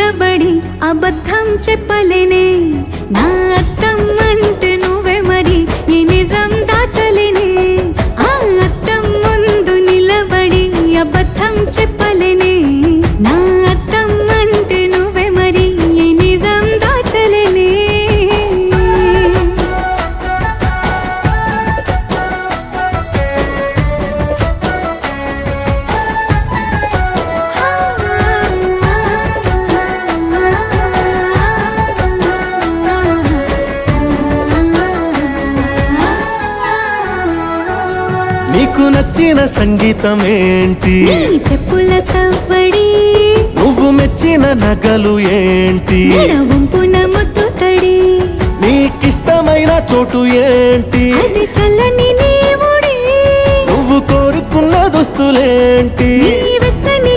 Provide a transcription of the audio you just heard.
నిలబడి అబద్ధం చెప్పలేనే నా అద్దం అంటే నువ్వే మరి ఈ నిజం దాచలేనే ఆ అద్దం ముందు నిలబడి అబద్ధం చెప్పలేనే నా అద్దం అంటే నువ్వే మరి ఈ నిజం దాచలేనే నీకు నచ్చిన సంగీతం ఏంటి నీ చెప్పుల సవ్వడి నువ్వు మెచ్చిన నగలు ఏంటి వంపున ముద్దు తడి నీకిష్టమైన చోటు ఏంటి అది చల్లని నీ ఒడి నువ్వు కోరుకున్న దుస్తులేంటి నీ వెచ్చని